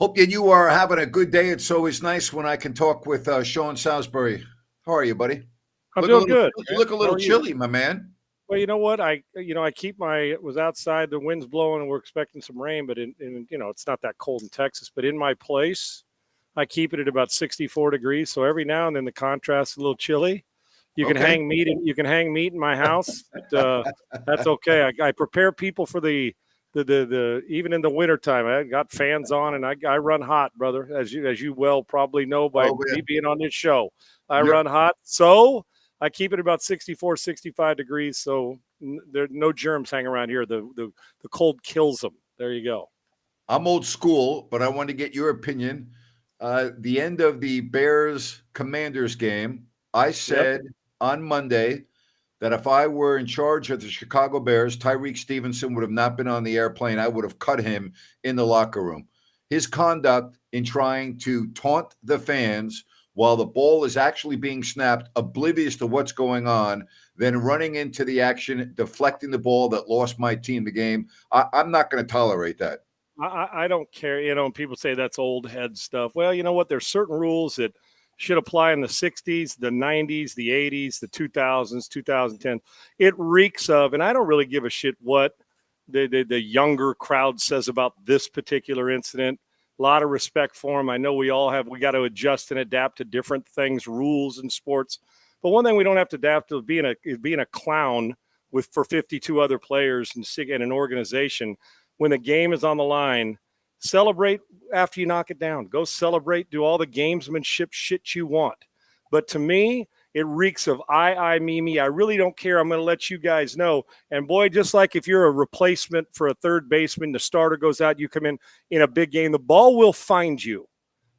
Hope that you are having a good day. It's always nice when I can talk with Sean Salisbury. How are you, buddy? I'm doing good. You look a little How are you? chilly, my man. Well, you know what? I keep was outside. The wind's blowing, and we're expecting some rain. But it's not that cold in Texas. But in my place, I keep it at about 64 degrees. So every now and then the contrast is a little chilly. You can Okay. hang meat. You can hang meat in my house. But, that's okay. I prepare people for the even in the wintertime. I got fans on, and I run hot, brother, as you well probably know by Yeah. me being on this show. I Yep. run hot, so I keep it about 64, 65 degrees, so there are no germs hang around here. The cold kills them. There you go. I'm old school, but I want to get your opinion. The end of the Bears Commanders game, I said on Monday that if I were in charge of the Chicago Bears, Tyreek Stevenson would have not been on the airplane. I would have cut him in the locker room. His conduct in trying to taunt the fans while the ball is actually being snapped, oblivious to what's going on, then running into the action, deflecting the ball that lost my team the game. I'm not going to tolerate that. I don't care. And people say that's old head stuff. Well, you know what? There's certain rules that should apply in the 60s, the 90s, the 80s, the 2000s, 2010. It reeks of, and I don't really give a shit what the younger crowd says about this particular incident. A lot of respect for him. I know we got to adjust and adapt to different things, rules in sports. But one thing we don't have to adapt to is being a clown for 52 other players and an organization. When the game is on the line, celebrate after you knock it down. Go celebrate, do all the gamesmanship shit you want. But to me, it reeks of me. I really don't care. I'm going to let you guys know. And boy, just like if you're a replacement for a third baseman, the starter goes out, you come in a big game, the ball will find you.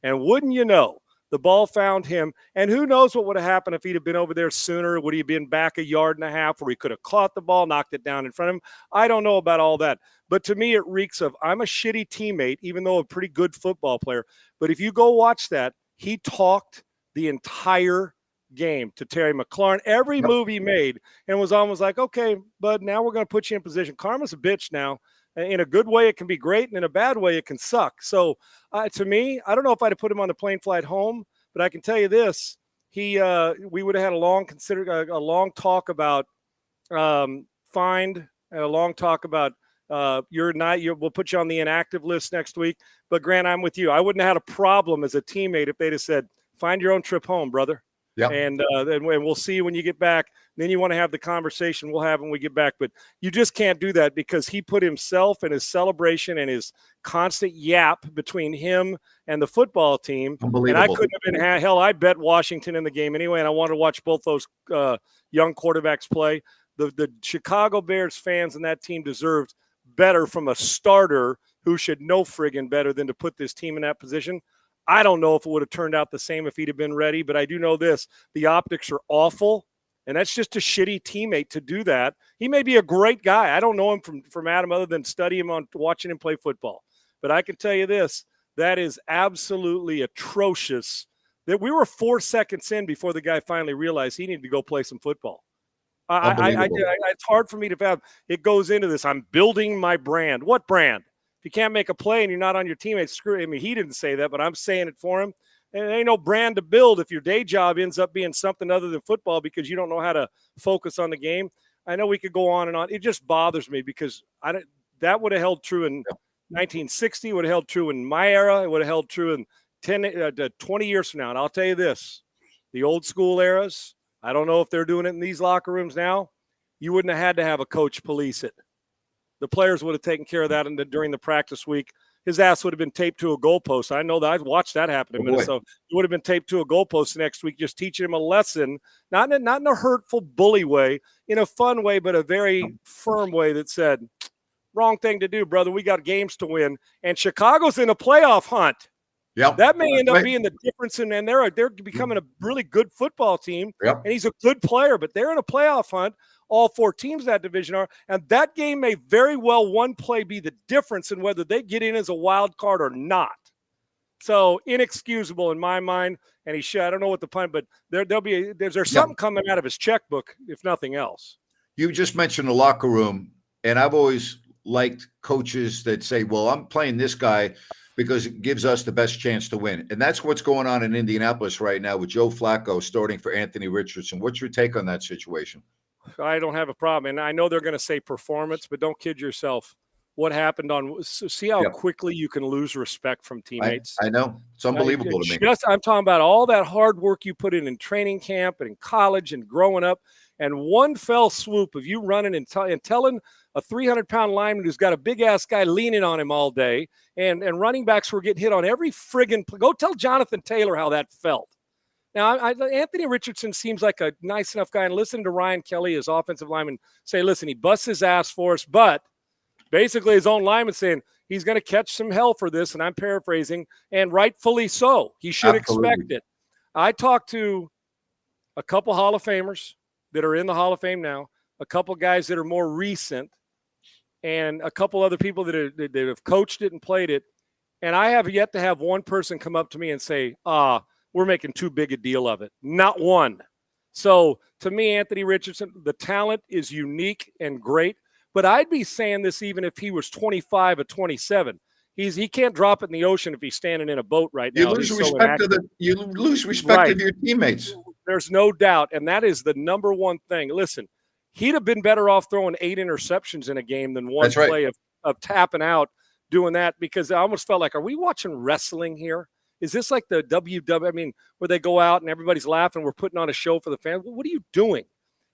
And wouldn't you know, the ball found him. And who knows what would have happened if he'd have been over there sooner? Would he have been back a yard and a half where he could have caught the ball, knocked it down in front of him? I don't know about all that. But to me, it reeks of I'm a shitty teammate, even though a pretty good football player. But if you go watch that, he talked the entire game to Terry McLaurin, every move he made, and was almost like, okay, bud, now we're going to put you in position. Karma's a bitch now. In a good way, it can be great, and in a bad way, it can suck. So to me, I don't know if I'd have put him on the plane flight home, but I can tell you this: we would have had a long talk about fined, and a long talk about we'll put you on the inactive list next week. But Grant, I'm with you. I wouldn't have had a problem as a teammate if they'd have said, "Find your own trip home, brother." Yeah. And then we'll see you when you get back. Then you want to have the conversation we'll have when we get back. But you just can't do that because he put himself and his celebration and his constant yap between him and the football team. Unbelievable. And I couldn't have been hell. I bet Washington in the game anyway, and I wanted to watch both those young quarterbacks play. The Chicago Bears fans and that team deserved better from a starter who should know friggin' better than to put this team in that position. I don't know if it would have turned out the same if he'd have been ready, but I do know this. The optics are awful, and that's just a shitty teammate to do that. He may be a great guy. I don't know him from Adam other than study him on watching him play football. But I can tell you this, that is absolutely atrocious that we were 4 seconds in before the guy finally realized he needed to go play some football. It's hard for me to fathom. It goes into this. I'm building my brand. What brand? If you can't make a play and you're not on your teammates, screw it. I mean, he didn't say that, but I'm saying it for him. And it ain't no brand to build if your day job ends up being something other than football because you don't know how to focus on the game. I know we could go on and on. It just bothers me because that would have held true in 1960, would have held true in my era. It would have held true in 20 years from now. And I'll tell you this, the old school eras, I don't know if they're doing it in these locker rooms now. You wouldn't have had to have a coach police it. The players would have taken care of that during the practice week. His ass would have been taped to a goalpost. I know that. I watched that happen in Minnesota. He would have been taped to a goalpost next week, just teaching him a lesson, not in a hurtful bully way, in a fun way, but a very firm way that said, wrong thing to do, brother. We got games to win. And Chicago's in a playoff hunt. Yep. That may end up being the difference, and they're becoming a really good football team, and he's a good player, but they're in a playoff hunt. All 4 teams in that division are, and that game may very well one play be the difference in whether they get in as a wild card or not. So inexcusable in my mind, and I don't know what the pun, but there's something coming out of his checkbook, if nothing else. You just mentioned the locker room, and I've always liked coaches that say, well, I'm playing this guy because it gives us the best chance to win. And that's what's going on in Indianapolis right now with Joe Flacco starting for Anthony Richardson. What's your take on that situation? I don't have a problem. And I know they're going to say performance, but don't kid yourself. What happened see how quickly you can lose respect from teammates. I know. It's unbelievable to me. I'm talking about all that hard work you put in training camp and in college and growing up. And one fell swoop of you running and telling a 300-pound lineman who's got a big-ass guy leaning on him all day, and running backs were getting hit on every friggin' – go tell Jonathan Taylor how that felt. Now, Anthony Richardson seems like a nice enough guy, and listen to Ryan Kelly, his offensive lineman, say, listen, he busts his ass for us, but basically his own lineman saying he's going to catch some hell for this, and I'm paraphrasing, and rightfully so. He should expect it. I talked to a couple Hall of Famers that are in the Hall of Fame now, a couple guys that are more recent, and a couple other people that have coached it and played it, and I have yet to have one person come up to me and say, we're making too big a deal of it. Not one. So to me, Anthony Richardson, the talent is unique and great, but I'd be saying this even if he was 25 or 27. He can't drop it in the ocean if he's standing in a boat right now. You lose respect of your teammates. There's no doubt, and that is the number one thing. Listen, he'd have been better off throwing 8 interceptions in a game than one play of tapping out doing that, because I almost felt like, are we watching wrestling here? Is this like the WW? I mean, where they go out and everybody's laughing, we're putting on a show for the fans? What are you doing?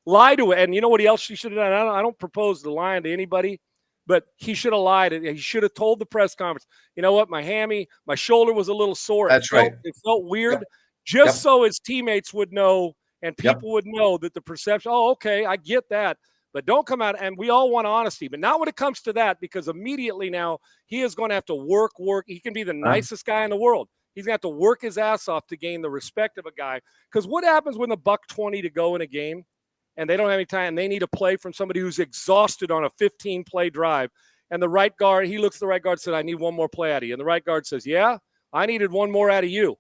Lie to it. And you know what else he should have done? I don't propose to lying to anybody, but he should have lied. He should have told the press conference, you know what, my shoulder was a little sore. That's right. It felt weird, so his teammates would know and people would know that the perception, okay, I get that. But don't come out, and we all want honesty, but not when it comes to that, because immediately now he is going to have to work. He can be the nicest guy in the world. He's going to have to work his ass off to gain the respect of a guy. Because what happens when the $120 to go in a game and they don't have any time and they need a play from somebody who's exhausted on a 15-play drive, and the right guard, he looks at the right guard and says, I need one more play out of you. And the right guard says, yeah, I needed one more out of you.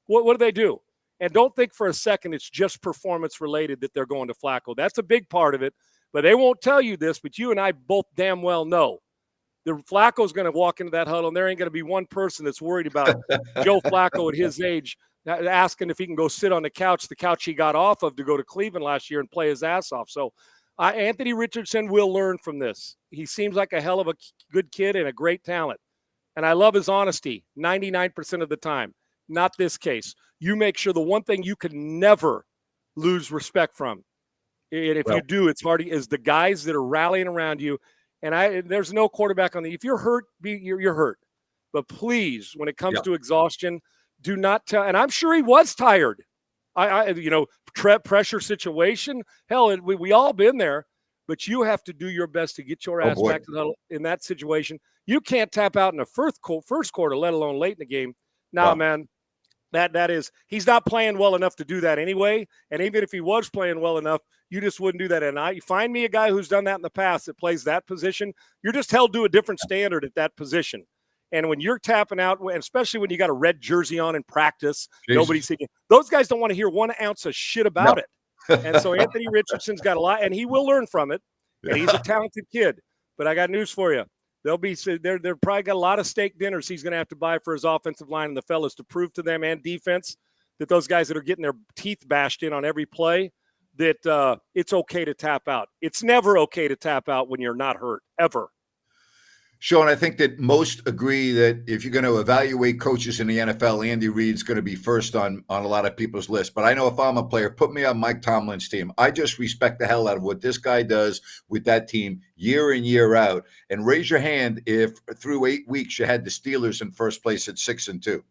What do they do? And don't think for a second it's just performance related that they're going to Flacco. That's a big part of it, but they won't tell you this, but you and I both damn well know. The Flacco's going to walk into that huddle, and there ain't going to be one person that's worried about Joe Flacco at his age asking if he can go sit on the couch he got off of to go to Cleveland last year and play his ass off. So Anthony Richardson will learn from this. He seems like a hell of a good kid and a great talent. And I love his honesty 99% of the time. Not this case. You make sure the one thing you can never lose respect from, and if you do, it's hard, is the guys that are rallying around you. And there's no quarterback on if you're hurt, you're hurt. But please, when it comes to exhaustion, do not tell. And I'm sure he was tired. Pressure situation. Hell, we all been there. But you have to do your best to get your ass back to the huddle in that situation. You can't tap out in the first quarter, let alone late in the game. Nah, man. That is, he's not playing well enough to do that anyway. And even if he was playing well enough, you just wouldn't do that. And you find me a guy who's done that in the past that plays that position, you're just held to a different standard at that position. And when you're tapping out, especially when you got a red jersey on in practice, nobody's thinking, those guys don't want to hear 1 ounce of shit about it. And so Anthony Richardson's got a lot, and he will learn from it. And he's a talented kid. But I got news for you. They're probably got a lot of steak dinners he's going to have to buy for his offensive line and the fellas to prove to them and defense that those guys that are getting their teeth bashed in on every play, that it's okay to tap out. It's never okay to tap out when you're not hurt, ever. Sean, I think that most agree that if you're going to evaluate coaches in the NFL, Andy Reid's going to be first on a lot of people's list. But I know if I'm a player, put me on Mike Tomlin's team. I just respect the hell out of what this guy does with that team year in, year out. And raise your hand if through 8 weeks you had the Steelers in first place at 6-2.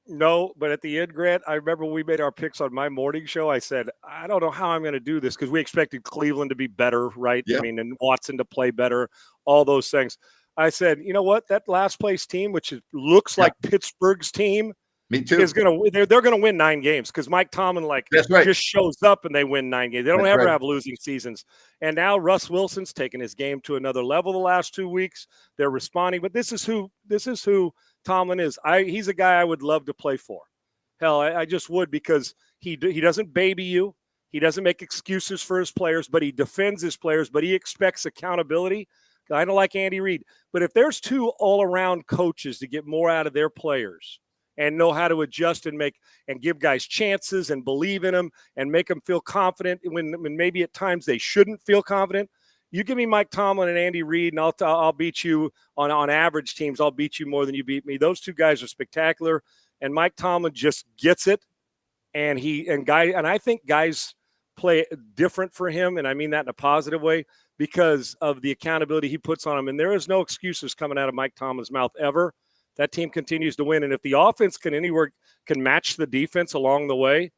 No, but at the end, Grant, I remember we made our picks on my morning show. I said, I don't know how I'm going to do this because we expected Cleveland to be better, right? Yep. I mean, and Watson to play better, all those things. I said, you know what? That last place team, which looks like Pittsburgh's team, me too, is going to they're going to win 9 games because Mike Tomlin just shows up and they win 9 games. They don't ever have losing seasons. And now Russ Wilson's taken his game to another level the last 2 weeks. They're responding, but this is who Tomlin is. He's a guy I would love to play for. Hell, I just would, because he doesn't baby you. He doesn't make excuses for his players, but he defends his players. But he expects accountability. I don't like Andy Reid. But if there's two all-around coaches to get more out of their players and know how to adjust and give guys chances and believe in them and make them feel confident when maybe at times they shouldn't feel confident, you give me Mike Tomlin and Andy Reid, and I'll beat you on average teams. I'll beat you more than you beat me. Those two guys are spectacular, and Mike Tomlin just gets it. And I think guys play different for him, and I mean that in a positive way, because of the accountability he puts on them. And there is no excuses coming out of Mike Tomlin's mouth ever. That team continues to win. And if the offense can match the defense along the way,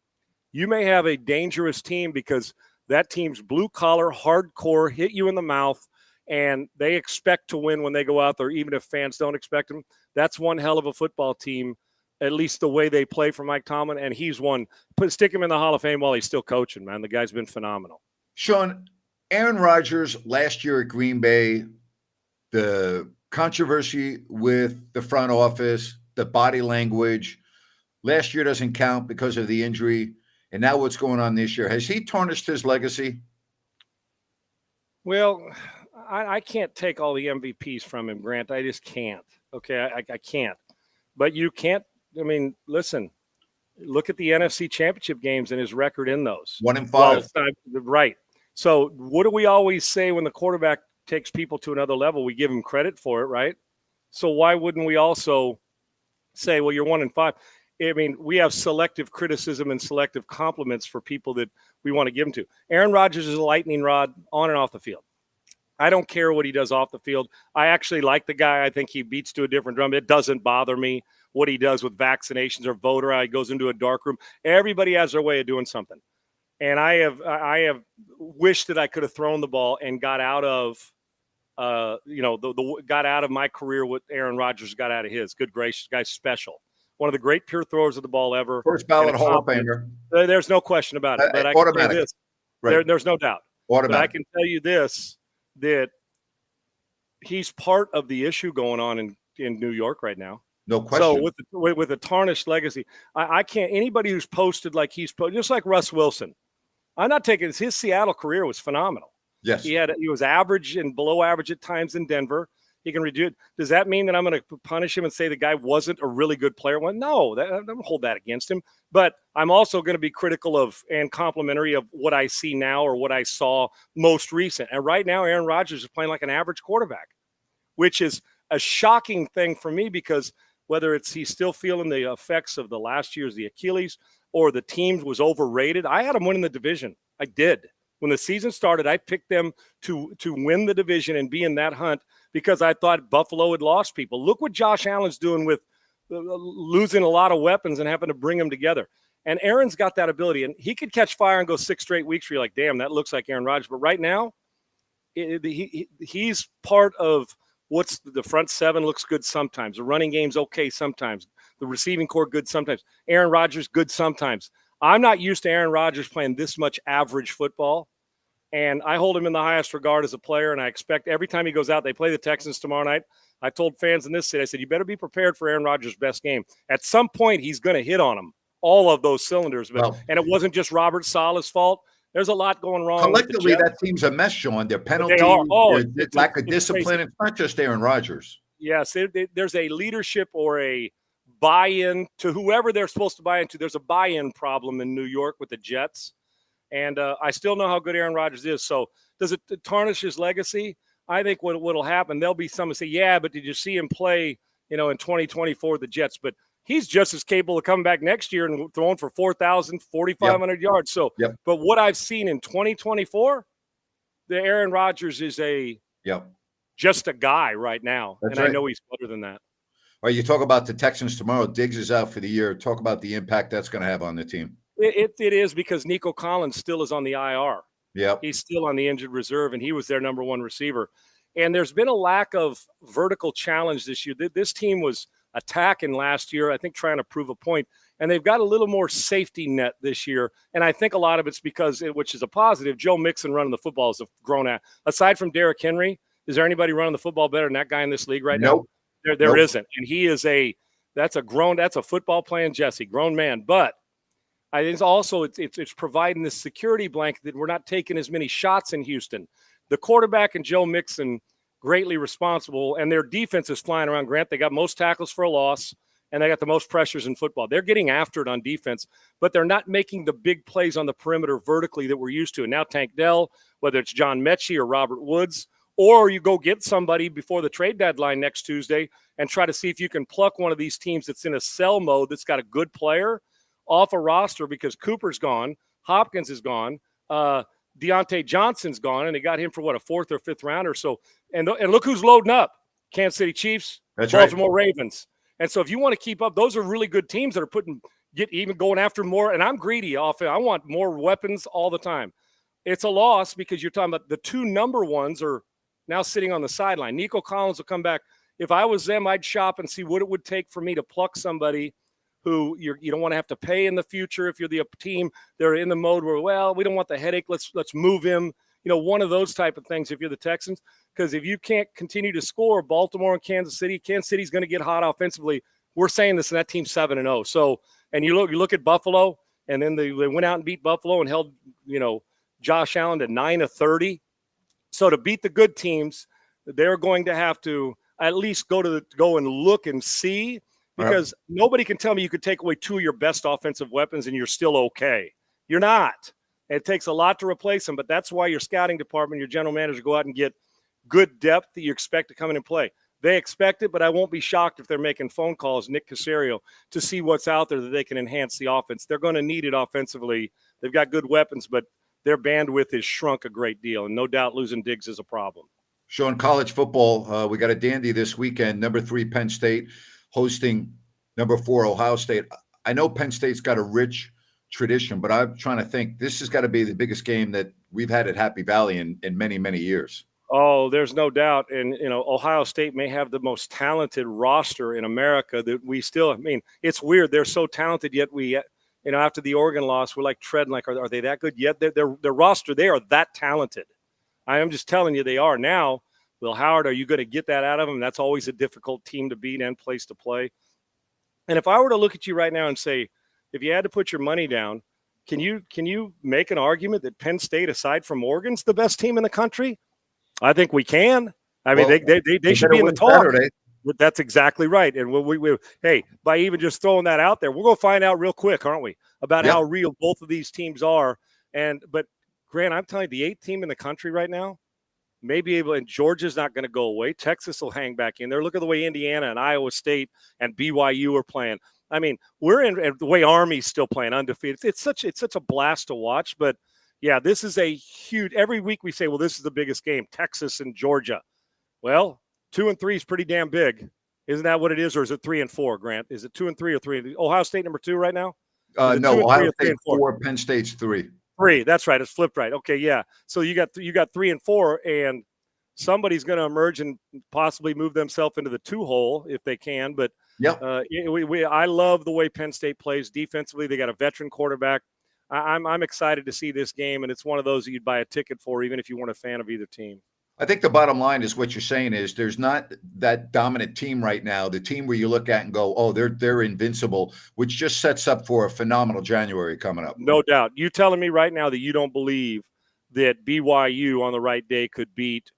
you may have a dangerous team, because that team's blue collar, hardcore, hit you in the mouth, and they expect to win when they go out there, even if fans don't expect them. That's one hell of a football team, at least the way they play for Mike Tomlin, and he's one. Stick him in the Hall of Fame while he's still coaching, man. The guy's been phenomenal. Sean, Aaron Rodgers last year at Green Bay, the controversy with the front office, the body language, last year doesn't count because of the injury, and now what's going on this year. Has he tarnished his legacy? Well, I can't take all the MVPs from him, Grant. I just can't. Okay, I can't. But you can't. I mean, listen, look at the NFC Championship games and his record in those. 1-5. Right. So what do we always say when the quarterback takes people to another level? We give him credit for it, right? So why wouldn't we also say, well, you're 1-5? I mean, we have selective criticism and selective compliments for people that we want to give him to. Aaron Rodgers is a lightning rod on and off the field. I don't care what he does off the field. I actually like the guy. I think he beats to a different drum. It doesn't bother me what he does with vaccinations or voter. He goes into a dark room. Everybody has their way of doing something. And I have wished that I could have thrown the ball and got out of, got out of my career what Aaron Rodgers got out of his. Good gracious, guy's special. One of the great pure throwers of the ball ever. First ballot Hall of Famer. There's no question about it. But I can tell you this. Right. There's no doubt. Automatic. But I can tell you this, that he's part of the issue going on in New York right now. No question. So with a tarnished legacy, I can't. Anybody who's posted like he's posted, just like Russ Wilson, I'm not taking this. His Seattle career was phenomenal. Yes, he was average and below average at times in Denver. He can redo it. Does that mean that I'm going to punish him and say the guy wasn't a really good player? Well, no, I don't hold that against him. But I'm also going to be critical of and complimentary of what I see now or what I saw most recent. And right now, Aaron Rodgers is playing like an average quarterback, which is a shocking thing for me, because whether it's he's still feeling the effects of the last year's the Achilles, or the team was overrated. I had them winning the division. I did. When the season started, I picked them to win the division and be in that hunt, because I thought Buffalo had lost people. Look what Josh Allen's doing with losing a lot of weapons and having to bring them together. And Aaron's got that ability, and he could catch fire and go 6 straight weeks where you're like, damn, that looks like Aaron Rodgers. But right now, he's part of what's the front seven looks good sometimes. The running game's okay sometimes. The receiving core good sometimes. Aaron Rodgers good sometimes. I'm not used to Aaron Rodgers playing this much average football, and I hold him in the highest regard as a player, and I expect every time he goes out, they play the Texans tomorrow night. I told fans in this city, I said, you better be prepared for Aaron Rodgers' best game. At some point, he's going to hit on them, all of those cylinders. And it wasn't just Robert Saleh's fault. There's a lot going wrong. Collectively, that team's a mess, Sean. Their penalties, their lack of discipline. Crazy. It's not just Aaron Rodgers. Yes, there's a leadership or a buy-in to whoever they're supposed to buy into. There's a buy-in problem in New York with the Jets. And I still know how good Aaron Rodgers is. So does it tarnish his legacy? I think what'll happen, there'll be some who say, yeah, but did you see him play, in 2024, the Jets? But he's just as capable of coming back next year and throwing for 4,000, 4,500 yards. So, But what I've seen in 2024, the Aaron Rodgers is just a guy right now. That's right. I know he's better than that. All right, you talk about the Texans tomorrow. Diggs is out for the year. Talk about the impact that's going to have on the team. It is, because Nico Collins still is on the IR. Yeah, he's still on the injured reserve, and he was their number one receiver. And there's been a lack of vertical challenge this year. This team was attacking last year, I think, trying to prove a point. And they've got a little more safety net this year. And I think a lot of it's because, which is a positive, Joe Mixon running the football is a grown ass. Aside from Derrick Henry, is there anybody running the football better than that guy in this league right now? There isn't. And he is that's a football playing Jesse, grown man. But I think also it's providing this security blanket that we're not taking as many shots in Houston. The quarterback and Joe Mixon, greatly responsible, and their defense is flying around. Grant, they got most tackles for a loss, and they got the most pressures in football. They're getting after it on defense, but they're not making the big plays on the perimeter vertically that we're used to. And now Tank Dell, whether it's John Mechie or Robert Woods, or you go get somebody before the trade deadline next Tuesday and try to see if you can pluck one of these teams that's in a sell mode that's got a good player off a roster because Cooper's gone, Hopkins is gone, Deontay Johnson's gone, and they got him for, what, a fourth or fifth rounder. So, and look who's loading up. Kansas City Chiefs, That's Baltimore right. Ravens. And so if you want to keep up, those are really good teams that are even going after more. And I'm greedy often. I want more weapons all the time. It's a loss because you're talking about the two number ones are now sitting on the sideline. Nico Collins will come back. If I was them, I'd shop and see what it would take for me to pluck somebody who you don't want to have to pay in the future. If you're the team, they're in the mode where, well, we don't want the headache. Let's move him. One of those type of things if you're the Texans. Because if you can't continue to score, Baltimore and Kansas City's going to get hot offensively. We're saying this, and that team's 7-0. So, and you look at Buffalo, and then they went out and beat Buffalo and held, Josh Allen to 9 of 30. So to beat the good teams, they're going to have to at least go and look and see, because nobody can tell me you could take away two of your best offensive weapons and you're still okay. You're not. It takes a lot to replace them, but that's why your scouting department, your general manager, go out and get good depth that you expect to come in and play. They expect it, but I won't be shocked if they're making phone calls, Nick Caserio, to see what's out there that they can enhance the offense. They're going to need it offensively. They've got good weapons, but their bandwidth has shrunk a great deal, and no doubt losing Diggs is a problem. Showing college football, we got a dandy this weekend. Number 3 Penn State hosting number 4 Ohio State. I know Penn State's got a rich tradition, but I'm trying to think. This has got to be the biggest game that we've had at Happy Valley in many, many years. Oh, there's no doubt. And, Ohio State may have the most talented roster in America that we still, it's weird. They're so talented, yet we, after the Oregon loss, we're like treading, like, are they that good yet? Their roster, they are that talented. I am just telling you, they are now. Will Howard, are you going to get that out of them? That's always a difficult team to beat and place to play. And if I were to look at you right now and say, if you had to put your money down, can you make an argument that Penn State, aside from Oregon's the best team in the country? I think we can. They should be in the talk. Saturday. That's exactly right. And we hey, by even just throwing that out there, we're going to find out real quick, aren't we, about how real both of these teams are. But Grant, I'm telling you, the 8th team in the country right now may be able, and Georgia's not going to go away. Texas will hang back in there. Look at the way Indiana and Iowa State and BYU are playing. We're in the way Army's still playing undefeated. It's such a blast to watch. But yeah, this is a huge. Every week we say, well, this is the biggest game, Texas and Georgia. Well, 2 and 3 is pretty damn big. Isn't that what it is, or is it 3 and 4? Grant, is it 2 and 3 or 3? Ohio State number 2 right now? No, Ohio State 4, Penn State's 3. 3. That's right. It's flipped right. Okay, yeah. So you got 3 and 4, and somebody's going to emerge and possibly move themselves into the 2 hole if they can. But I love the way Penn State plays defensively. They got a veteran quarterback. I'm excited to see this game, and it's one of those that you'd buy a ticket for, even if you weren't a fan of either team. I think the bottom line is what you're saying is there's not that dominant team right now, the team where you look at and go, oh, they're invincible, which just sets up for a phenomenal January coming up. No doubt. You telling me right now that you don't believe that BYU on the right day could beat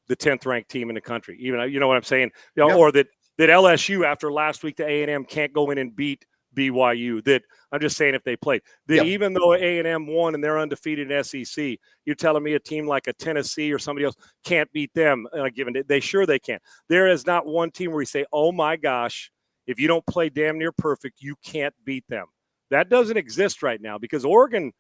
the 10th ranked team in the country? Even, you know what I'm saying? Or that LSU after last week, the A&M can't go in and beat BYU. That I'm just saying if they played. That even though A&M won and they're undefeated in SEC, you're telling me a team like a Tennessee or somebody else can't beat them given they can. There is not one team where you say, oh my gosh, if you don't play damn near perfect, you can't beat them. That doesn't exist right now because Oregon,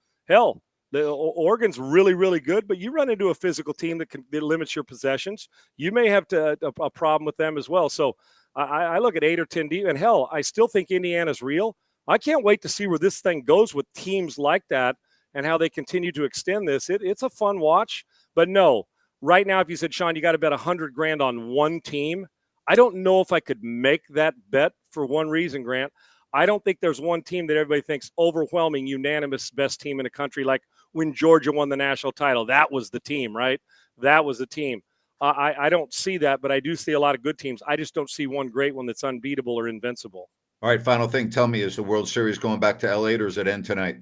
Oregon's really, really good, but you run into a physical team that limits your possessions. You may have a problem with them as well. So I look at 8 or 10 deep, and I still think Indiana's real. I can't wait to see where this thing goes with teams like that and how they continue to extend this. It's a fun watch, but no, right now, if you said, Sean, you got to bet $100,000 on one team, I don't know if I could make that bet for one reason, Grant. I don't think there's one team that everybody thinks overwhelming, unanimous best team in the country. Like when Georgia won the national title, that was the team, right? That was the team. I don't see that, but I do see a lot of good teams. I just don't see one great one that's unbeatable or invincible. All right, final thing. Tell me, is the World Series going back to L.A. or does it end tonight?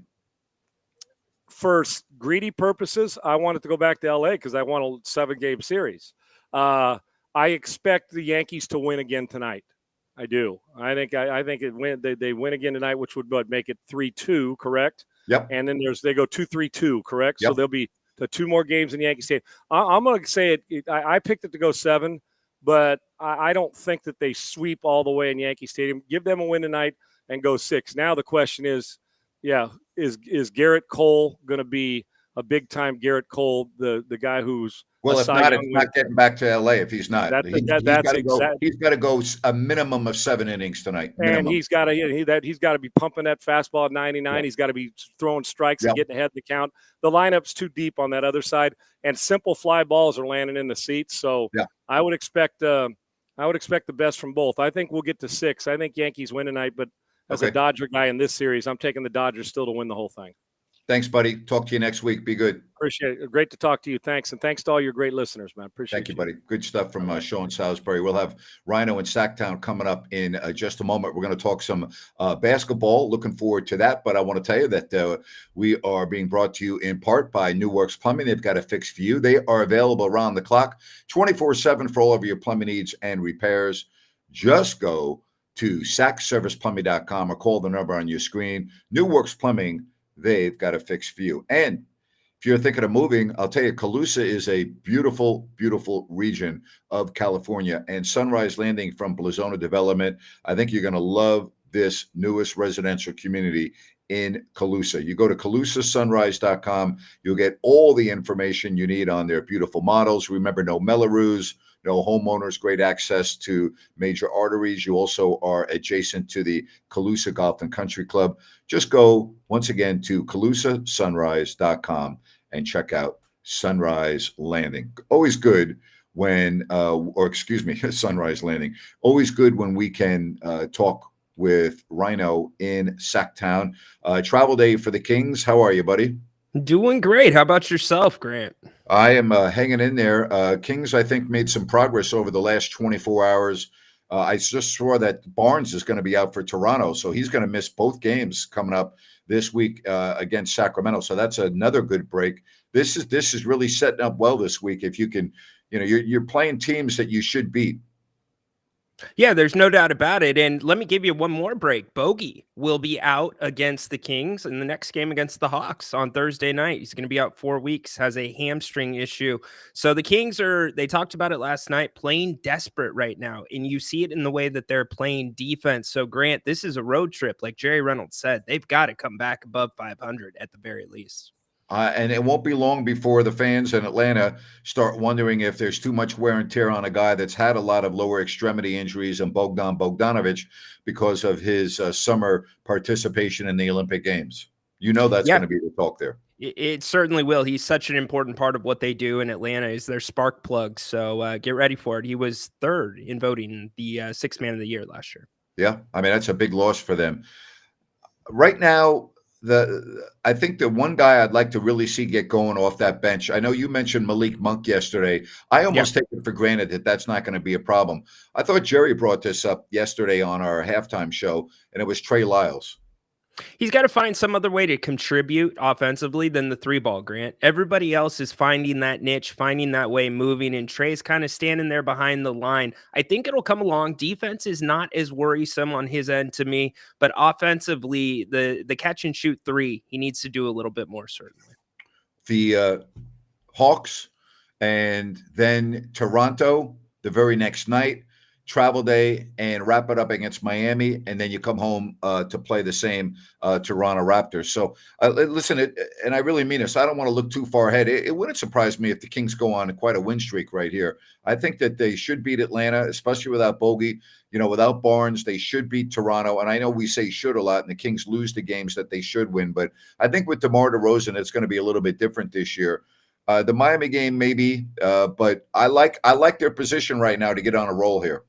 For greedy purposes, I want it to go back to L.A. because I want a 7-game series. I expect the Yankees to win again tonight. I do. I think they win again tonight, which would make it 3-2, correct? Yep. And then they go 2-3-2, correct? Yep. So there'll be the 2 more games in Yankee Stadium. I'm going to say it. I picked it to go 7, but I don't think that they sweep all the way in Yankee Stadium. Give them a win tonight and go 6. Now the question is, is Garrett Cole going to be a big time Garrett Cole, the guy who's well, if not, it's not getting back to LA. If he's not, he's got to go a minimum of 7 innings tonight. Minimum. And he's got to be pumping that fastball at 99. Yeah. He's got to be throwing strikes and getting ahead of the count. The lineup's too deep on that other side, and simple fly balls are landing in the seats. So I would expect the best from both. I think we'll get to 6. I think Yankees win tonight, but as a Dodger guy in this series, I'm taking the Dodgers still to win the whole thing. Thanks, buddy. Talk to you next week. Be good. Appreciate it. Great to talk to you. Thanks. And thanks to all your great listeners, man. Appreciate it. Thank you, buddy. Good stuff from Sean Salisbury. We'll have Rhino and Sacktown coming up in just a moment. We're going to talk some basketball. Looking forward to that. But I want to tell you that we are being brought to you in part by New Works Plumbing. They've got a fix for you. They are available around the clock, 24/7 for all of your plumbing needs and repairs. Just go to sackserviceplumbing.com or call the number on your screen. New Works Plumbing. They've got a fix for you. And if you're thinking of moving, I'll tell you, Calusa is a beautiful, beautiful region of California. And Sunrise Landing from Blazona Development, I think you're going to love this newest residential community in Calusa. You go to calusasunrise.com. You'll get all the information you need on their beautiful models. Remember, no Mellorews, no homeowners, great access to major arteries. You also are adjacent to the Calusa Golf and Country Club. Just go, once again, to calusasunrise.com and check out Sunrise Landing. Always good when, Sunrise Landing. Always good when we can talk with Rhino in Sacktown. Travel day for the Kings. How are you, buddy? Doing great. How about yourself, Grant? I am hanging in there. Kings, I think, made some progress over the last 24 hours. I just saw that Barnes is going to be out for Toronto, so he's going to miss both games coming up this week against Sacramento. So that's another good break. This is really setting up well this week. If you can, you're playing teams that you should beat. Yeah, there's no doubt about it. And let me give you one more break. Bogey will be out against the Kings in the next game against the Hawks on Thursday night. He's going to be out 4 weeks, has a hamstring issue. So the Kings they talked about it last night, playing desperate right now. And you see it in the way that they're playing defense. So Grant, this is a road trip. Like Jerry Reynolds said, they've got to come back above 500 at the very least. And it won't be long before the fans in Atlanta start wondering if there's too much wear and tear on a guy that's had a lot of lower extremity injuries and Bogdan Bogdanovic because of his summer participation in the Olympic Games. That's going to be the talk there. It certainly will. He's such an important part of what they do in Atlanta is their spark plug. So get ready for it. He was 3rd in voting the 6th man of the year last year. Yeah, I mean, that's a big loss for them. Right now, I think the one guy I'd like to really see get going off that bench. I know you mentioned Malik Monk yesterday. I almost take it for granted that that's not going to be a problem. I thought Jerry brought this up yesterday on our halftime show, and it was Trey Lyles. He's got to find some other way to contribute offensively than the 3-ball, Grant. Everybody else is finding that niche, finding that way, moving, and Trey's kind of standing there behind the line. I think it'll come along. Defense is not as worrisome on his end to me, but offensively, the catch and shoot 3, he needs to do a little bit more, certainly. The Hawks and then Toronto the very next night. Travel day and wrap it up against Miami, and then you come home to play the same Toronto Raptors. So listen, and I really mean this. I don't want to look too far ahead. It wouldn't surprise me if the Kings go on quite a win streak right here. I think that they should beat Atlanta, especially without Bogey. Without Barnes, they should beat Toronto. And I know we say should a lot, and the Kings lose the games that they should win. But I think with DeMar DeRozan, it's going to be a little bit different this year. The Miami game, maybe, but I like their position right now to get on a roll here.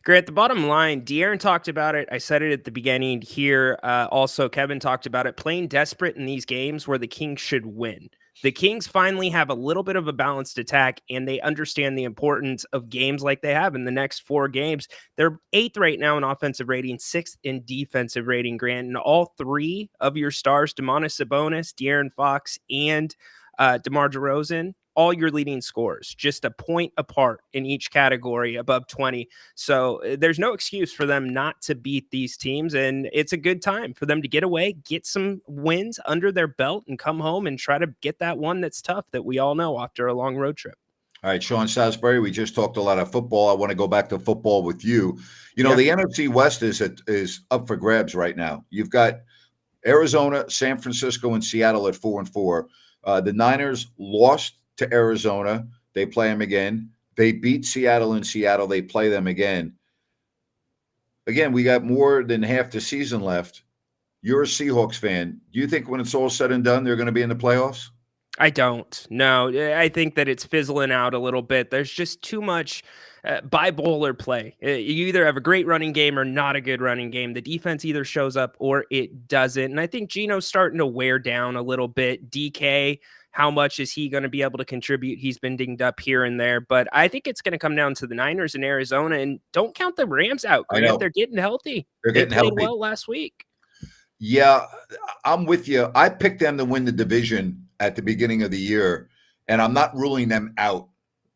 Grant, the bottom line, De'Aaron talked about it. I said it at the beginning here. Also, Kevin talked about it. Playing desperate in these games where the Kings should win. The Kings finally have a little bit of a balanced attack, and they understand the importance of games like they have in the next 4 games. They're 8th right now in offensive rating, 6th in defensive rating, Grant. And all 3 of your stars, Domantas Sabonis, De'Aaron Fox, and DeMar DeRozan, all your leading scorers, just a point apart in each category above 20. So there's no excuse for them not to beat these teams. And it's a good time for them to get away, get some wins under their belt, and come home and try to get that one that's tough that we all know after a long road trip. All right, Sean Salisbury, we just talked a lot of football. I want to go back to football with you. You know, the NFC West is up for grabs right now. You've got Arizona, San Francisco, and Seattle at 4-4. The Niners lost to Arizona. They play them again. They beat Seattle in Seattle. They play them again. Again, we got more than half the season left. You're a Seahawks fan. Do you think when it's all said and done, they're going to be in the playoffs? I don't. No, I think that it's fizzling out a little bit. There's just too much bi-bowler play. You either have a great running game or not a good running game. The defense either shows up or it doesn't. And I think Geno's starting to wear down a little bit. DK, how much is he going to be able to contribute? He's been dinged up here and there. But I think it's going to come down to the Niners in Arizona. And don't count the Rams out, Grant. They're getting healthy. They played well last week. Yeah, I'm with you. I picked them to win the division at the beginning of the year, and I'm not ruling them out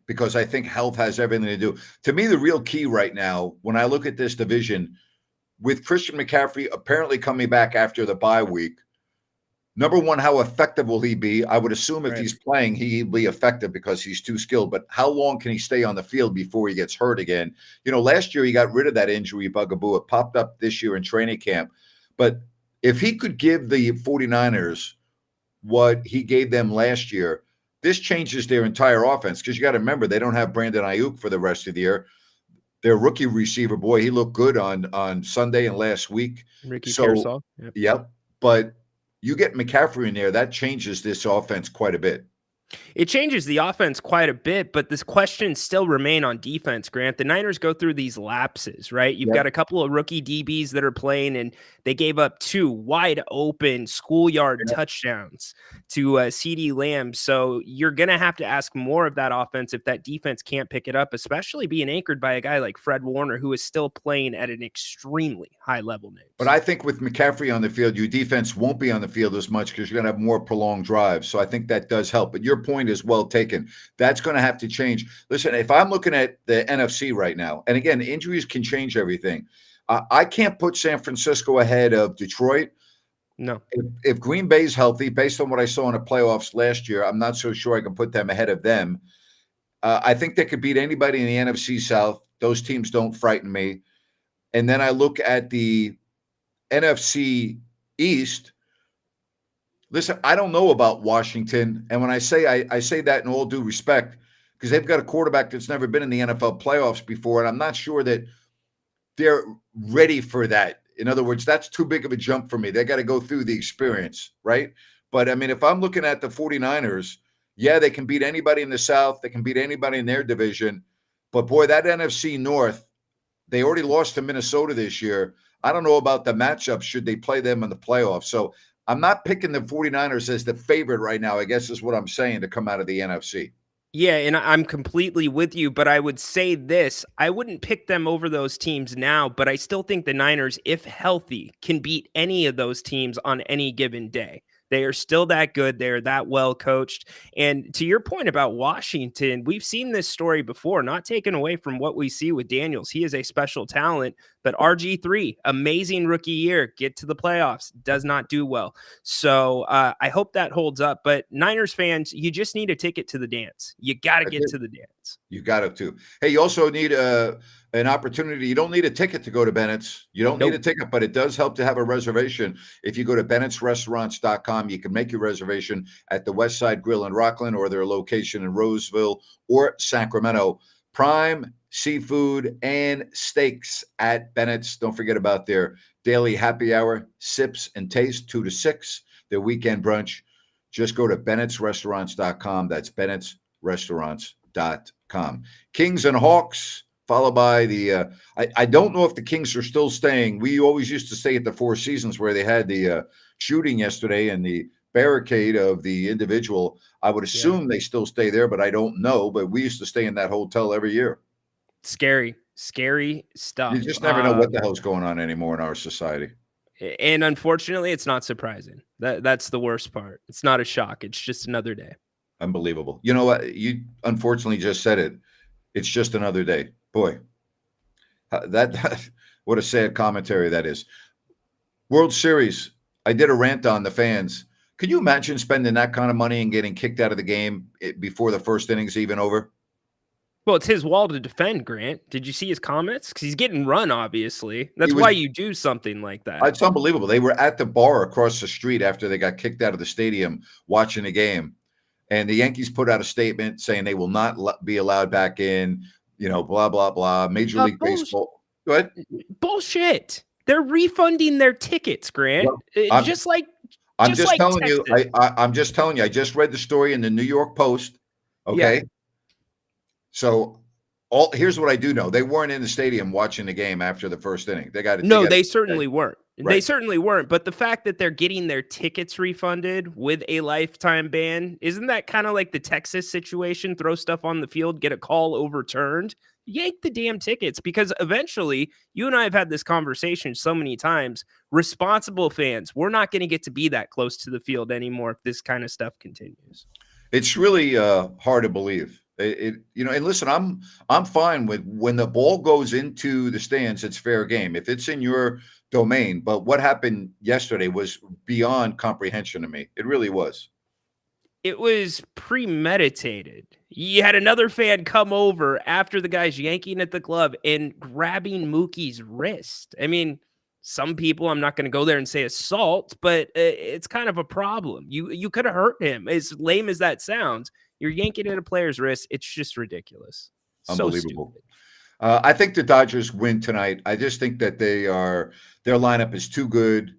because I think health has everything to do. To me, the real key right now, when I look at this division, with Christian McCaffrey apparently coming back after the bye week, number one, how effective will he be? I would assume if he's playing, he'll be effective because he's too skilled, but how long can he stay on the field before he gets hurt again? You know, last year he got rid of that injury bugaboo. It popped up this year in training camp, but if he could give the 49ers what he gave them last year, this changes their entire offense because you got to remember they don't have Brandon Ayuk for the rest of the year. Their rookie receiver, boy, he looked good on Sunday and last week. Ricky Pearsall. Yep. But you get McCaffrey in there, that changes this offense quite a bit. It changes the offense quite a bit, but this questions still remain on defense, Grant. The Niners go through these lapses, right? You've got a couple of rookie DBs that are playing, and they gave up 2 wide open schoolyard touchdowns to CeeDee Lamb. So you're going to have to ask more of that offense if that defense can't pick it up, especially being anchored by a guy like Fred Warner, who is still playing at an extremely high level now. But I think with McCaffrey on the field, your defense won't be on the field as much because you're going to have more prolonged drives. So I think that does help. But your point is well taken. That's going to have to change. Listen, if I'm looking at the NFC right now, and again, injuries can change everything. I can't put San Francisco ahead of Detroit. No. If Green Bay's healthy, based on what I saw in the playoffs last year, I'm not so sure I can put them ahead of them. I think they could beat anybody in the NFC South. Those teams don't frighten me. And then I look at the NFC East. Listen, I don't know about Washington. And when I say I say that in all due respect, because they've got a quarterback that's never been in the NFL playoffs before, and I'm not sure that they're ready for that. In other words, that's too big of a jump for me. They got to go through the experience, right? But, I mean, if I'm looking at the 49ers, yeah, they can beat anybody in the South. They can beat anybody in their division. But, boy, that NFC North, they already lost to Minnesota this year. I don't know about the matchup should they play them in the playoffs. So I'm not picking the 49ers as the favorite right now, I guess is what I'm saying, to come out of the NFC. Yeah, and I'm completely with you, but I would say this. I wouldn't pick them over those teams now, but I still think the Niners, if healthy, can beat any of those teams on any given day. They are still that good. They're that well coached. And to your point about Washington, we've seen this story before, not taken away from what we see with Daniels. He is a special talent, but RG3, amazing rookie year, get to the playoffs, does not do well. So I hope that holds up. But Niners fans, you just need a ticket to the dance. You got to get to the dance. You got to. Hey, you also need an opportunity. You don't need a ticket to go to Bennett's. You don't need a ticket, but it does help to have a reservation. If you go to Bennett'sRestaurants.com, you can make your reservation at the West Side Grill in Rockland or their location in Roseville or Sacramento. Prime seafood and steaks at Bennett's. Don't forget about their daily happy hour, sips and taste, 2 to 6, their weekend brunch. Just go to Bennett'sRestaurants.com. That's Bennett'sRestaurants.com. Kings and Hawks, followed by the I don't know if the Kings are still staying. We always used to stay at the Four Seasons where they had the shooting yesterday and the barricade of the individual. I would assume they still stay there, but I don't know. But we used to stay in that hotel every year. Scary stuff. You just never know what the hell's going on anymore in our society. And unfortunately, it's not surprising. That's the worst part. It's not a shock. It's just another day. Unbelievable. You know what? You unfortunately just said it. It's just another day. Boy, that what a sad commentary that is. World Series. I did a rant on the fans. Could you imagine spending that kind of money and getting kicked out of the game before the first inning's even over? Well, it's his wall to defend, Grant. Did you see his comments? Because he's getting run, obviously. That's He was- why you do something like that. It's unbelievable. They were at the bar across the street after they got kicked out of the stadium watching the game. And the Yankees put out a statement saying they will not be allowed back in, blah, blah, blah. Major League Baseball. Go ahead. Bullshit. They're refunding their tickets, Grant. I'm just like telling you. Texas. I'm just telling you. I just read the story in the New York Post. Okay. Yeah. So here's what I do know. They weren't in the stadium watching the game after the first inning. They certainly weren't. Right. They certainly weren't. But the fact that they're getting their tickets refunded with a lifetime ban, isn't that kind of like the Texas situation? Throw stuff on the field, get a call overturned, yank the damn tickets, because eventually, you and I have had this conversation so many times. Responsible fans, we're not going to get to be that close to the field anymore if this kind of stuff continues. It's really hard to believe. And listen, I'm fine with when the ball goes into the stands, it's fair game if it's in your domain. But what happened yesterday was beyond comprehension to me. It really was. It was premeditated. You had another fan come over after the guy's yanking at the glove and grabbing Mookie's wrist. I mean, some people, I'm not going to go there and say assault, but it's kind of a problem. You could have hurt him. As lame as that sounds, you're yanking at a player's wrist. It's just ridiculous. Unbelievable. So I think the Dodgers win tonight. I just think that their lineup is too good.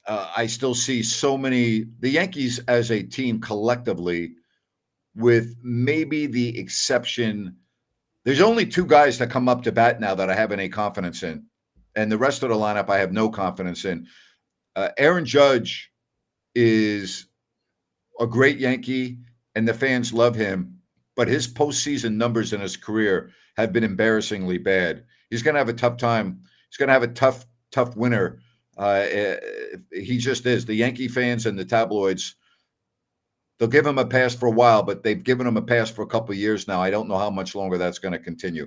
I still see the Yankees as a team collectively, with maybe the exception. There's only two guys that come up to bat now that I have any confidence in. And the rest of the lineup, I have no confidence in. Aaron Judge is a great Yankee, and the fans love him. But his postseason numbers in his career have been embarrassingly bad. He's going to have a tough time. He's going to have a tough winter. He just is. The Yankee fans and the tabloids, they'll give him a pass for a while, but they've given him a pass for a couple of years now. I don't know how much longer that's going to continue.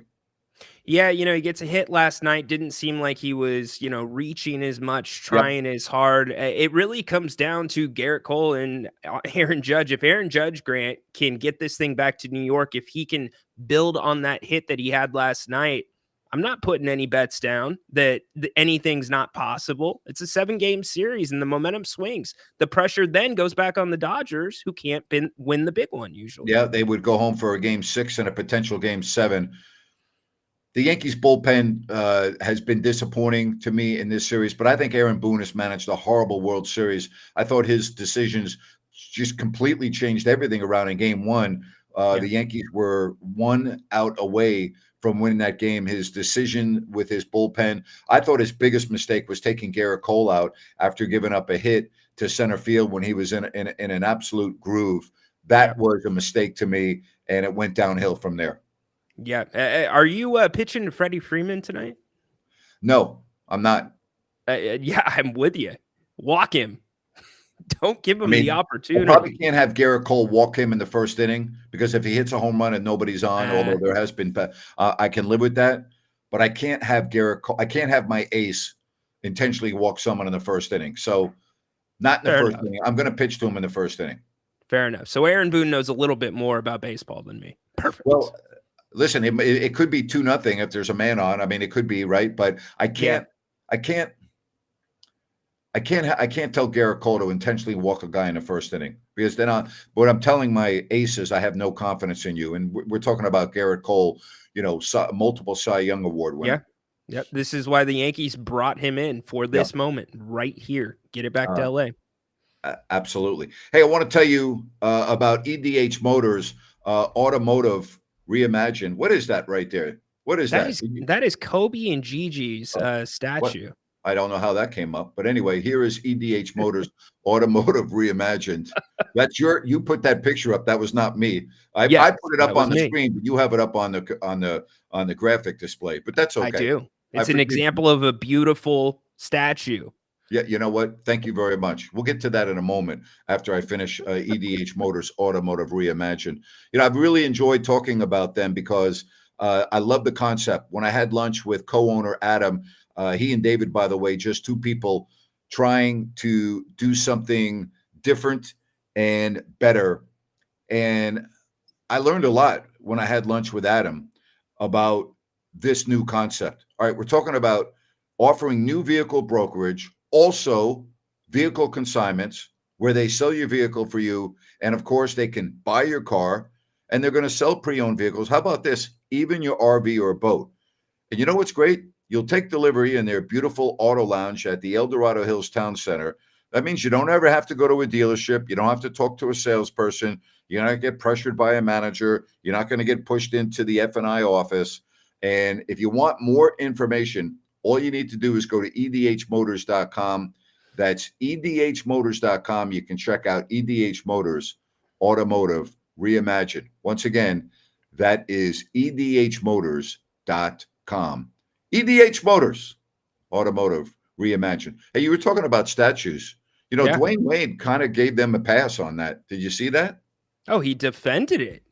yeah, he gets a hit last night. Didn't seem like he was, reaching as much, trying as hard. It really comes down to Garrett Cole and Aaron Judge. If Aaron Judge, Grant, can get this thing back to New York, if he can build on that hit that he had last night, I'm not putting any bets down that anything's not possible. It's a 7-game series and the momentum swings. The pressure then goes back on the Dodgers, who can't win the big one usually. Yeah, they would go home for a game 6 and a potential game 7. The Yankees bullpen has been disappointing to me in this series, but I think Aaron Boone has managed a horrible World Series. I thought his decisions just completely changed everything around in game 1. The Yankees were 1 out away from winning that game. His decision with his bullpen, I thought his biggest mistake was taking Garrett Cole out after giving up a hit to center field when he was in an absolute groove. That was a mistake to me, and it went downhill from there. Yeah. Are you pitching to Freddie Freeman tonight? No, I'm not. Yeah, I'm with you. Walk him. Don't give him the opportunity. I probably can't have Garrett Cole walk him in the first inning, because if he hits a home run and nobody's on, although there has been, I can live with that. But I can't have Garrett Cole. I can't have my ace intentionally walk someone in the first inning. So not in the first inning. I'm going to pitch to him in the first inning. Fair enough. So Aaron Boone knows a little bit more about baseball than me. Perfect. Well, listen, it could be 2-0 if there's a man on. I mean, it could be, right? But I can't tell Garrett Cole to intentionally walk a guy in the first inning, because then what I'm telling my aces, I have no confidence in you. And we're talking about Garrett Cole, multiple Cy Young Award winner. Yeah. This is why the Yankees brought him in for this moment right here. Get it back to LA. Absolutely. Hey, I want to tell you about EDH Motors Automotive Reimagined. What is that right there? What is that? That is Kobe and Gigi's statue. I don't know how that came up, but anyway, here is EDH Motors Automotive Reimagined. That's you put that picture up. That was not me. I put it up on the screen, but you have it up on the graphic display. But that's okay. I do. It's an example of a beautiful statue. Yeah, you know what? Thank you very much. We'll get to that in a moment after I finish EDH Motors Automotive Reimagined. I've really enjoyed talking about them because I love the concept. When I had lunch with co-owner Adam, he and David, by the way, just two people trying to do something different and better. And I learned a lot when I had lunch with Adam about this new concept. All right, we're talking about offering new vehicle brokerage, also vehicle consignments, where they sell your vehicle for you. And of course, they can buy your car and they're going to sell pre owned vehicles. How about this? Even your RV or boat. And you know what's great? You'll take delivery in their beautiful auto lounge at the El Dorado Hills Town Center. That means you don't ever have to go to a dealership. You don't have to talk to a salesperson. You're not going to get pressured by a manager. You're not going to get pushed into the F&I office. And if you want more information, all you need to do is go to edhmotors.com. That's edhmotors.com. You can check out EDH Motors Automotive Reimagined. Once again, that is edhmotors.com. EDH Motors Automotive Reimagined. Hey, you were talking about statues. Yeah. Dwayne Wade kind of gave them a pass on that. Did you see that? Oh, he defended it.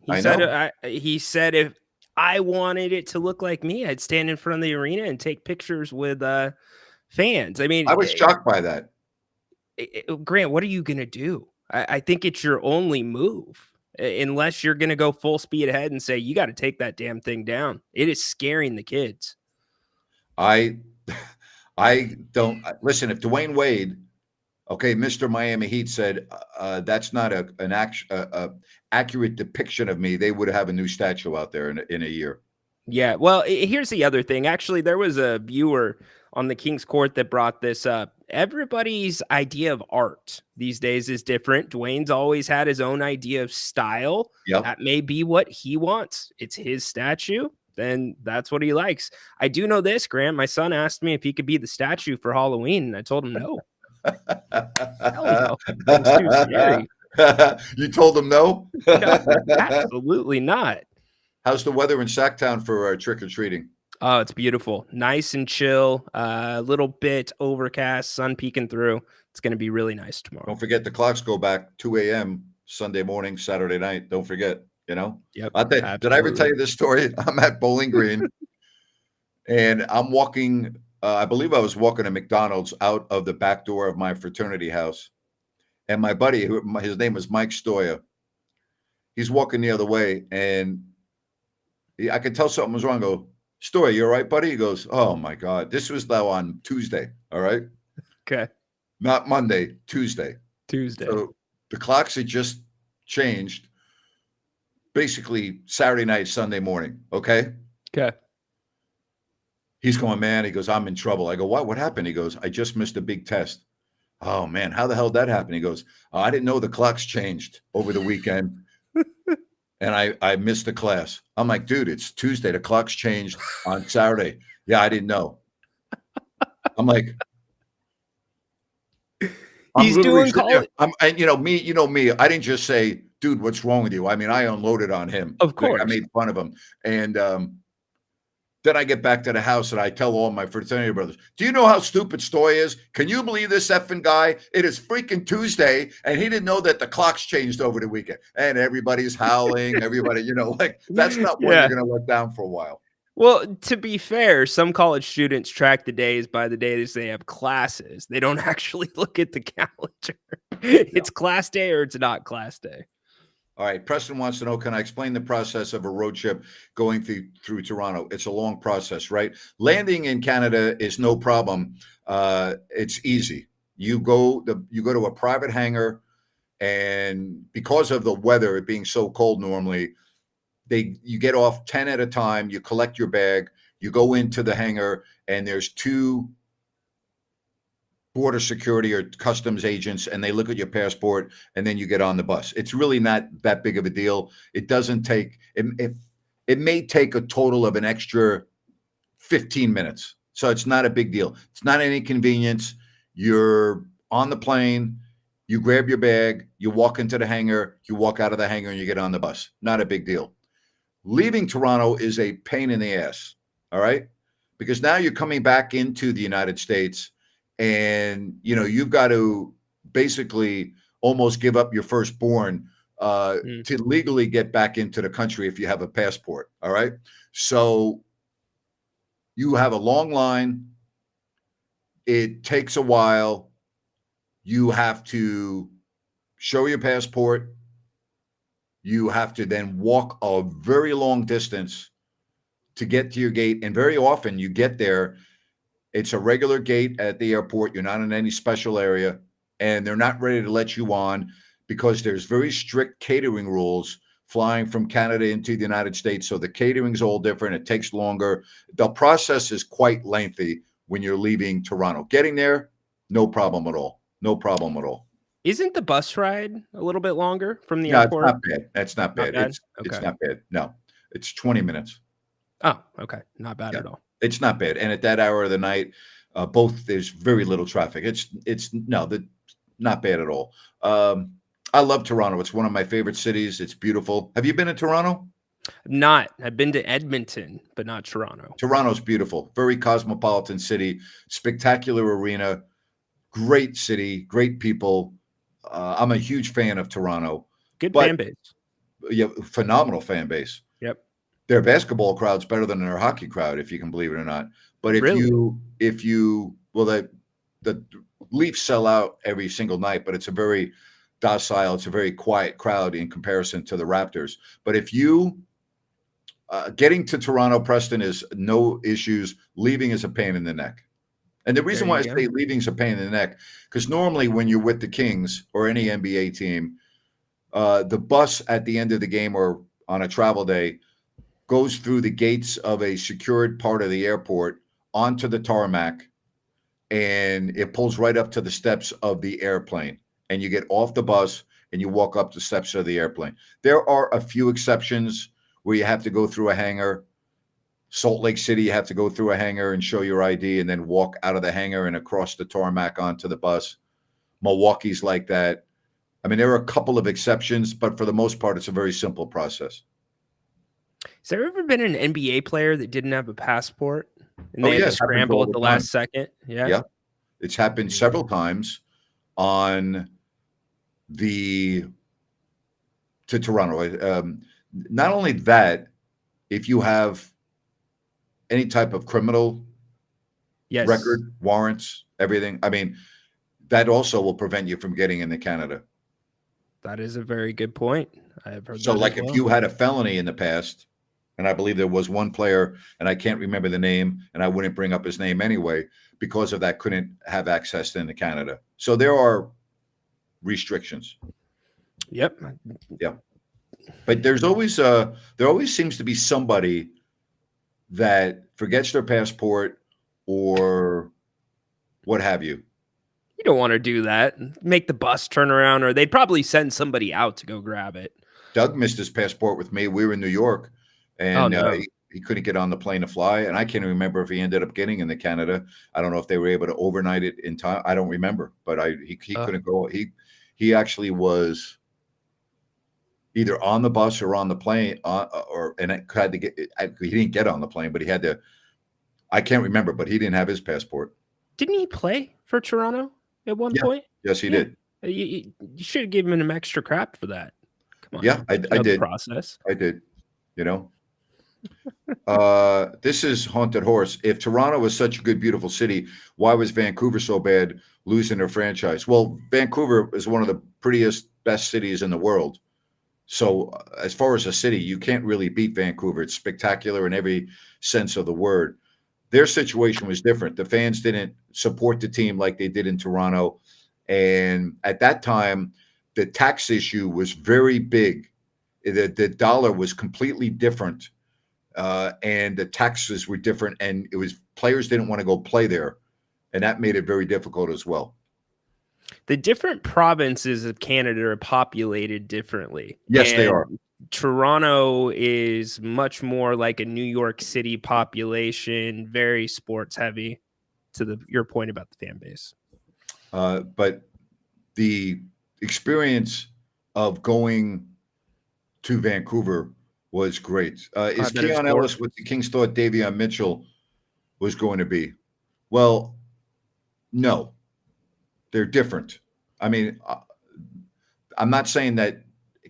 He said if I wanted it to look like me, I'd stand in front of the arena and take pictures with fans. I mean, I was shocked by that. Grant, what are you going to do? I think it's your only move, unless you're going to go full speed ahead and say, you got to take that damn thing down. It is scaring the kids. I don't listen. If Dwayne Wade, okay, Mr. Miami Heat said that's not an accurate depiction of me, they would have a new statue out there in a year. Yeah, well, here's the other thing. Actually, there was a viewer on the King's Court that brought this up. Everybody's idea of art these days is different. Dwayne's always had his own idea of style. Yep. That may be what he wants. It's his statue. Then that's what he likes. I do know this, Grant. My son asked me if he could be the statue for Halloween, and I told him no. Hell no. Thing's too scary. You told him no? No, absolutely not. How's the weather in Sacktown for trick-or-treating? Oh, it's beautiful. Nice and chill. A little bit overcast, sun peeking through. It's going to be really nice tomorrow. Don't forget the clocks go back 2 a.m. Sunday morning, Saturday night. Don't forget, Yep. Did I ever tell you this story? I'm at Bowling Green and I'm walking, I believe I was walking to McDonald's out of the back door of my fraternity house. And my buddy, his name was Mike Stoya, he's walking the other way and I could tell something was wrong. I go, Stoya, you all right, buddy? He goes, oh my God. This was though on Tuesday. All right. Okay. Not Monday, Tuesday. So the clocks had just changed basically Saturday night, Sunday morning. Okay. Okay. He's going, man. He goes, I'm in trouble. I go, what happened? He goes, I just missed a big test. Oh man, how the hell did that happen? He goes, I didn't know the clocks changed over the weekend. And I missed the class. I'm like, dude, it's Tuesday. The clocks changed on Saturday. Yeah, I didn't know. I'm like, he's doing college. And me. I didn't just say, dude, what's wrong with you? I mean, I unloaded on him. Of course, I made fun of him, and then I get back to the house and I tell all my fraternity brothers, do you know how stupid Stoy is? Can you believe this effing guy? It is freaking Tuesday and he didn't know that the clocks changed over the weekend. And everybody's howling. Everybody, that's not what you're going to let down for a while. Well, to be fair, some college students track the days by the days they have classes. They don't actually look at the calendar. It's class day or it's not class day. All right. Preston wants to know, can I explain the process of a road trip going through Toronto? It's a long process, right? Landing in Canada is no problem. It's easy. You go to a private hangar, and because of the weather, it being so cold normally, you get off 10 at a time. You collect your bag. You go into the hangar, and there's 2 border security or customs agents, and they look at your passport, and then you get on the bus. It's really not that big of a deal. It doesn't take it may take a total of an extra 15 minutes. So it's not a big deal. It's not an inconvenience. You're on the plane, you grab your bag, you walk into the hangar, you walk out of the hangar, and you get on the bus. Not a big deal. Leaving Toronto is a pain in the ass. All right. Because now you're coming back into the United States. and you've got to basically almost give up your firstborn to legally get back into the country if you have a passport. All right, so you have a long line. It takes a while. You have to show your passport. You have to then walk a very long distance to get to your gate. And very often you get there, it's a regular gate at the airport. You're not in any special area, and they're not ready to let you on because there's very strict catering rules flying from Canada into the United States. So the catering's all different. It takes longer. The process is quite lengthy when you're leaving Toronto. Getting there, no problem at all. No problem at all. Isn't the bus ride a little bit longer from the No, airport? it's not bad. That's not bad. bad? It's Okay. not bad. No, it's 20 minutes. Oh, okay. Not bad Yeah. at all. It's not bad. And at that hour of the night, there's very little traffic. Not bad at all. I love Toronto. It's one of my favorite cities. It's beautiful. Have you been to Toronto? Not. I've been to Edmonton, but not Toronto. Toronto's beautiful. Very cosmopolitan city, spectacular arena, great city, great people. I'm a huge fan of Toronto. Good But- fan base. Yeah, phenomenal fan base. Yep. Their basketball crowd's better than their hockey crowd, if you can believe it or not. But Really? the Leafs sell out every single night, but it's a very docile, it's a very quiet crowd in comparison to the Raptors. But if you getting to Toronto, Preston, is no issues. Leaving is a pain in the neck. And the reason why I There you say leaving is a pain in the neck, because normally when you're with the Kings or any NBA team, the bus at the end of the game or on a travel day goes through the gates of a secured part of the airport onto the tarmac, and it pulls right up to the steps of the airplane. And you get off the bus and you walk up the steps of the airplane. There are a few exceptions where you have to go through a hangar. Salt Lake City, you have to go through a hangar and show your ID and then walk out of the hangar and across the tarmac onto the bus. Milwaukee's like that. I mean, there are a couple of exceptions, but for the most part, it's a very simple process. Has there ever been an NBA player that didn't have a passport and Oh, they had yeah, to it happens scramble all at the the time. last second? Yeah. Yeah. It's happened several times to Toronto. Not only that, if you have any type of criminal Yes. record, warrants, everything, I mean, that also will prevent you from getting into Canada. That is a very good point. I have heard So, that. like, as if well. you had a felony in the past, and I believe there was one player, and I can't remember the name, and I wouldn't bring up his name anyway, because of that, couldn't have access into Canada. So there are restrictions. Yep. But there always seems to be somebody that forgets their passport or what have you. You don't want to do that. Make the bus turn around, or they'd probably send somebody out to go grab it. Doug missed his passport with me. We were in New York, and no. he couldn't get on the plane to fly. And I can't remember if he ended up getting into Canada. I don't know if they were able to overnight it in time. I don't remember, but he couldn't go. He actually was either on the bus or on the plane, and it had to get. He didn't get on the plane, but he had to. I can't remember, but he didn't have his passport. Didn't he play for Toronto at one Yeah. point? Yes, he Yeah. did. You should have given him extra crap for that. Come on. Yeah, I You know the did. process. I did. This is Haunted Horse. If Toronto was such a good, beautiful city, why was Vancouver so bad, losing their franchise? Well, Vancouver is one of the prettiest, best cities in the world. So as far as a city, you can't really beat Vancouver. It's spectacular in every sense of the word. Their situation was different. The fans didn't support the team like they did in Toronto. And at that time, the tax issue was very big. The dollar was completely different. And the taxes were different. And it was players didn't want to go play there. And that made it very difficult as well. The different provinces of Canada are populated differently. Yes, they are. Toronto is much more like a New York City population, very sports heavy, to your point about the fan base. But the experience of going to Vancouver was great. Is bet it's Keon Ellis what the Kings thought Davion Mitchell was going to be? Well, No, they're different. I mean, I'm not saying that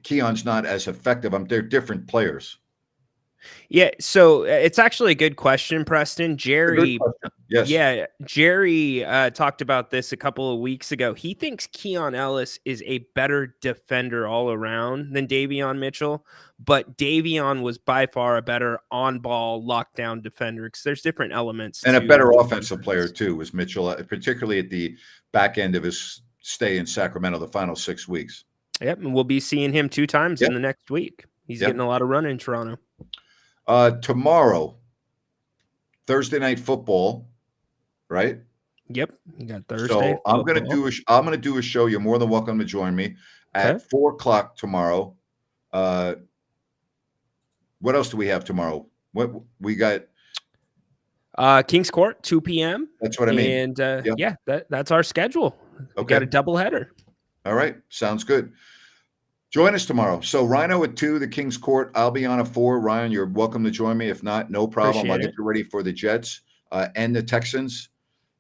Keon's not as effective. They're different players. Yeah, so it's actually a good question, Preston. A good Jerry, question. Yes. yeah, Jerry talked about this a couple of weeks ago. He thinks Keon Ellis is a better defender all around than Davion Mitchell, but Davion was by far a better on-ball lockdown defender because there's different elements And a to better the offensive player, defense. too, was Mitchell, particularly at the back end of his stay in Sacramento the final 6 weeks. Yep, and we'll be seeing him 2 times Yep. in the next week. He's Yep. getting a lot of run in Toronto. Tomorrow, Thursday night football, right? Yep, you got Thursday. So I'm going football. to do a show. You're more than welcome to join me Okay. at 4:00 tomorrow. What else do we have tomorrow? What we got? Kings Court, 2 p.m. That's what I mean. And Yep. yeah, that's our schedule. We Okay. got a double header. All right. Sounds good. Join us tomorrow. So Rhino at 2, the King's Court. I'll be on at 4. Ryan, you're welcome to join me. If not, no problem. I'll Appreciate get you ready for the Jets and the Texans.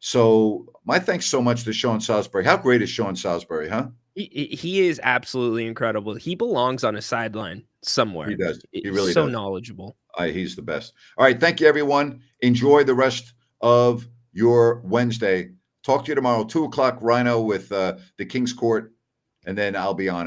So my thanks so much to Sean Salisbury. How great is Sean Salisbury, huh? He is absolutely incredible. He belongs on a sideline somewhere. He does. He He's really so does. knowledgeable. He's the best. All right. Thank you, everyone. Enjoy the rest of your Wednesday. Talk to you tomorrow, 2:00, Rhino with the King's Court, and then I'll be on.